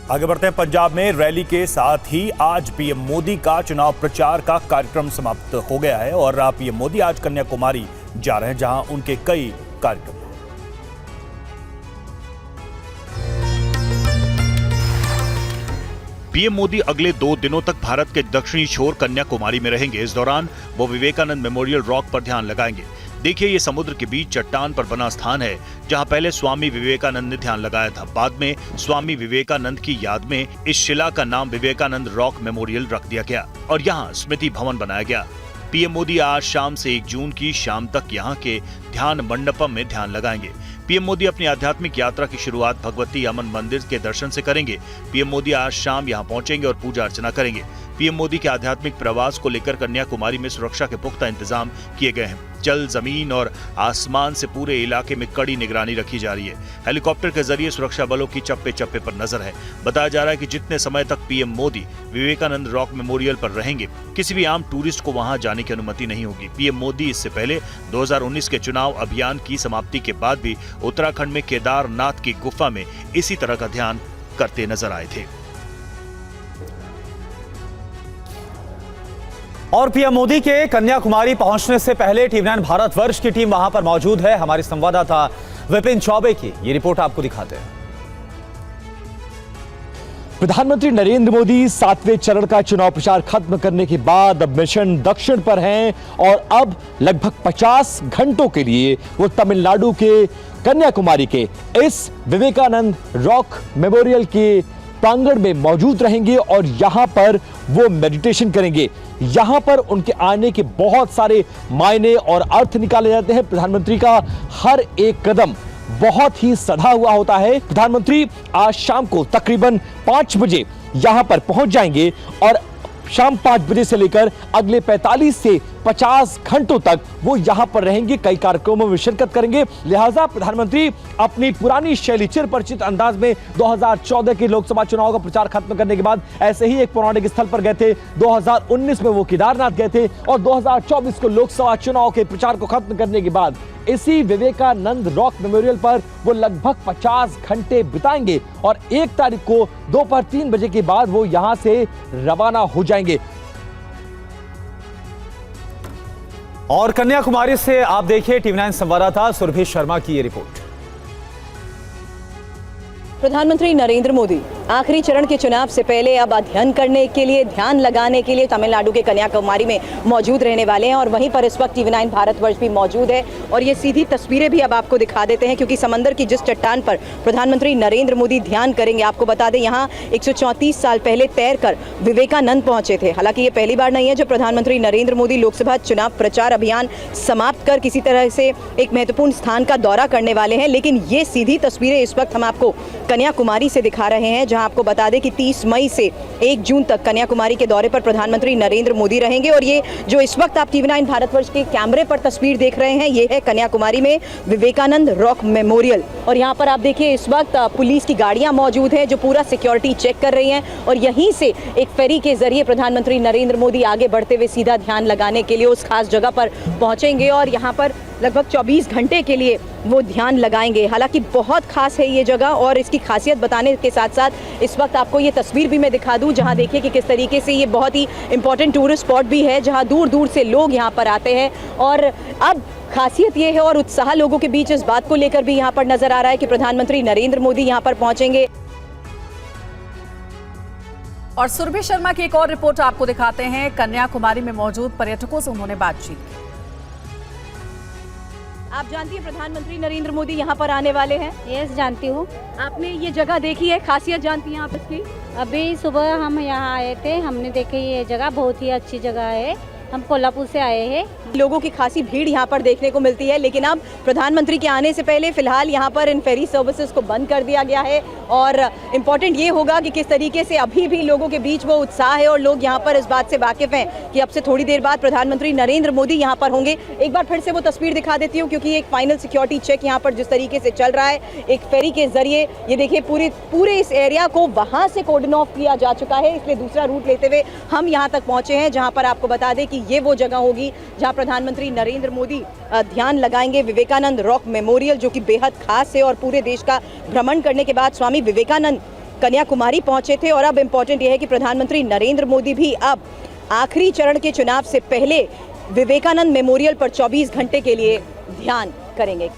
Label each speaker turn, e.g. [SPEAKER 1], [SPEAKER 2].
[SPEAKER 1] आगे बढ़ते हैं। पंजाब में रैली के साथ ही आज पीएम मोदी का चुनाव प्रचार का कार्यक्रम समाप्त हो गया है और पीएम मोदी आज कन्याकुमारी जा रहे हैं, जहां उनके कई कार्यक्रम। पीएम मोदी अगले 2 दिनों तक भारत के दक्षिणी छोर कन्याकुमारी में रहेंगे। इस दौरान वो विवेकानंद मेमोरियल रॉक पर ध्यान लगाएंगे। देखिए, ये समुद्र के बीच चट्टान पर बना स्थान है जहां पहले स्वामी विवेकानंद ने ध्यान लगाया था। बाद में स्वामी विवेकानंद की याद में इस शिला का नाम विवेकानंद रॉक मेमोरियल रख दिया गया और यहाँ स्मृति भवन बनाया गया। पीएम मोदी आज शाम से 1 जून की शाम तक यहाँ के ध्यान मंडपम में ध्यान लगाएंगे। पीएम मोदी अपनी आध्यात्मिक यात्रा की शुरुआत भगवती अमन मंदिर के दर्शन से करेंगे। पीएम मोदी आज शाम यहां पहुंचेंगे और पूजा अर्चना करेंगे। पीएम मोदी के आध्यात्मिक प्रवास को लेकर कन्याकुमारी में सुरक्षा के पुख्ता इंतजाम किए गए हैं। जल, जमीन और आसमान से पूरे इलाके में कड़ी निगरानी रखी जा रही है। हेलीकॉप्टर के जरिए सुरक्षा बलों की चप्पे चप्पे पर नजर है। बताया जा रहा है कि जितने समय तक PM Modi Vivekananda rock memorial पर रहेंगे, किसी भी आम टूरिस्ट को वहां जाने की अनुमति नहीं होगी। पीएम मोदी इससे पहले 2019 के चुनाव अभियान की समाप्ति के बाद भी उत्तराखंड में केदारनाथ की गुफा में इसी तरह का ध्यान करते नजर आए थे।
[SPEAKER 2] और पीएम मोदी के कन्याकुमारी पहुंचने से पहले टीवी9 भारतवर्ष की टीम वहां पर मौजूद है। हमारे संवाददाता विपिन चौबे की ये रिपोर्ट आपको दिखाते हैं।
[SPEAKER 3] प्रधानमंत्री नरेंद्र मोदी 7वें चरण का चुनाव प्रचार खत्म करने के बाद अब मिशन दक्षिण पर हैं और अब लगभग 50 घंटों के लिए वो तमिलनाडु के कन्याकुमारी के इस विवेकानंद रॉक मेमोरियल के प्रांगण में मौजूद रहेंगे और यहां पर वो मेडिटेशन करेंगे। यहां पर उनके आने के बहुत सारे मायने और अर्थ निकाले जाते हैं। प्रधानमंत्री का हर एक कदम बहुत ही सधा हुआ होता है। प्रधानमंत्री आज शाम को तकरीबन 5 बजे यहां पर पहुंच जाएंगे और शाम 5 बजे से लेकर अगले 45 से 50 घंटों तक वो यहां पर रहेंगे, कई कार्यक्रमों में शिरकत करेंगे। लिहाजा प्रधानमंत्री अपनी पुरानी शैली, चिर परिचित अंदाज में 2014 के लोकसभा चुनाव का प्रचार खत्म करने के बाद ऐसे ही एक पौराणिक स्थल पर गए थे। 2019 में वो केदारनाथ गए थे और 2024 को लोकसभा चुनाव के प्रचार को खत्म करने के बाद इसी विवेकानंद रॉक मेमोरियल पर वो लगभग 50 घंटे बिताएंगे और 1 तारीख को दोपहर 3 बजे के बाद वो यहां से रवाना हो जाएंगे।
[SPEAKER 2] और कन्याकुमारी से आप देखिए टीवी9 संवाददाता सुरभि शर्मा की ये रिपोर्ट।
[SPEAKER 4] प्रधानमंत्री नरेंद्र मोदी आखिरी चरण के चुनाव से पहले अब अध्ययन करने के लिए, ध्यान लगाने के लिए तमिलनाडु के कन्याकुमारी में मौजूद रहने वाले हैं और वहीं पर इस वक्त टीवी9 भारतवर्ष भी मौजूद है। और ये सीधी तस्वीरें भी अब आपको दिखा देते हैं, क्योंकि समंदर की जिस चट्टान पर प्रधानमंत्री नरेंद्र मोदी ध्यान करेंगे, आपको बता दें यहाँ 134 साल पहले तैरकर विवेकानंद पहुंचे थे। हालांकि ये पहली बार नहीं है जब प्रधानमंत्री नरेंद्र मोदी लोकसभा चुनाव प्रचार अभियान समाप्त कर किसी तरह से एक महत्वपूर्ण स्थान का दौरा करने वाले हैं, लेकिन ये सीधी तस्वीरें इस वक्त हम आपको कन्याकुमारी से दिखा रहे हैं, जहां आपको बता दें कि 30 मई से 1 जून तक कन्याकुमारी के दौरे पर प्रधानमंत्री नरेंद्र मोदी रहेंगे। और ये जो इस वक्त आप टीवी9 भारतवर्ष के कैमरे पर तस्वीर देख रहे हैं, ये है कन्याकुमारी में विवेकानंद रॉक मेमोरियल। और यहाँ पर आप देखिए इस वक्त पुलिस की गाड़ियाँ मौजूद हैं जो पूरा सिक्योरिटी चेक कर रही हैं और यहीं से एक फेरी के जरिए प्रधानमंत्री नरेंद्र मोदी आगे बढ़ते हुए सीधा ध्यान लगाने के लिए उस खास जगह पर पहुँचेंगे और यहाँ पर लगभग 24 घंटे के लिए वो ध्यान लगाएंगे। हालांकि बहुत खास है ये जगह और इसकी खासियत बताने के साथ साथ इस वक्त आपको ये तस्वीर भी मैं दिखा दूं, जहां देखिए कि किस तरीके से ये बहुत ही इंपॉर्टेंट टूरिस्ट स्पॉट भी है, जहां दूर दूर से लोग यहाँ पर आते हैं। और अब खासियत ये है और उत्साह लोगों के बीच इस बात को लेकर भी यहाँ पर नजर आ रहा है कि प्रधानमंत्री नरेंद्र मोदी यहाँ पर पहुंचेंगे।
[SPEAKER 5] और सुरभि शर्मा की एक और रिपोर्ट आपको दिखाते हैं। कन्याकुमारी में मौजूद पर्यटकों से उन्होंने बातचीत की।
[SPEAKER 4] आप जानती हैं प्रधानमंत्री नरेंद्र मोदी यहाँ पर आने वाले हैं?
[SPEAKER 6] यस, जानती हूँ।
[SPEAKER 4] आपने ये जगह देखी है, खासियत जानती हैं आप इसकी?
[SPEAKER 6] अभी सुबह हम यहाँ आए थे, हमने देखी ये जगह बहुत ही अच्छी जगह है। हम कोल्हापुर से आए हैं।
[SPEAKER 4] लोगों की खासी भीड़ यहाँ पर देखने को मिलती है, लेकिन अब प्रधानमंत्री के आने से पहले फिलहाल यहाँ पर इन फेरी सर्विसेज को बंद कर दिया गया है। और इम्पॉर्टेंट ये होगा कि किस तरीके से अभी भी लोगों के बीच वो उत्साह है और लोग यहाँ पर इस बात से वाकिफ हैं कि अब से थोड़ी देर बाद प्रधानमंत्री नरेंद्र मोदी यहाँ पर होंगे। एक बार फिर से वो तस्वीर दिखा देती हूँ, क्योंकि एक फाइनल सिक्योरिटी चेक यहाँ पर जिस तरीके से चल रहा है एक फेरी के जरिए, ये देखिए पूरे इस एरिया को वहाँ से कॉर्डन ऑफ किया जा चुका है, इसलिए दूसरा रूट लेते हुए हम यहाँ तक पहुँचे हैं, जहाँ पर आपको बता दें कि ये वो जगह होगी जहां प्रधानमंत्री नरेंद्र मोदी ध्यान लगाएंगे। विवेकानंद रॉक मेमोरियल जो कि बेहद खास है और पूरे देश का भ्रमण करने के बाद स्वामी विवेकानंद कन्याकुमारी पहुंचे थे और अब इम्पोर्टेंट यह है कि प्रधानमंत्री नरेंद्र मोदी भी अब आखिरी चरण के चुनाव से पहले विवेकानंद मेमोरियल पर 24 घंटे के लिए ध्यान करेंगे।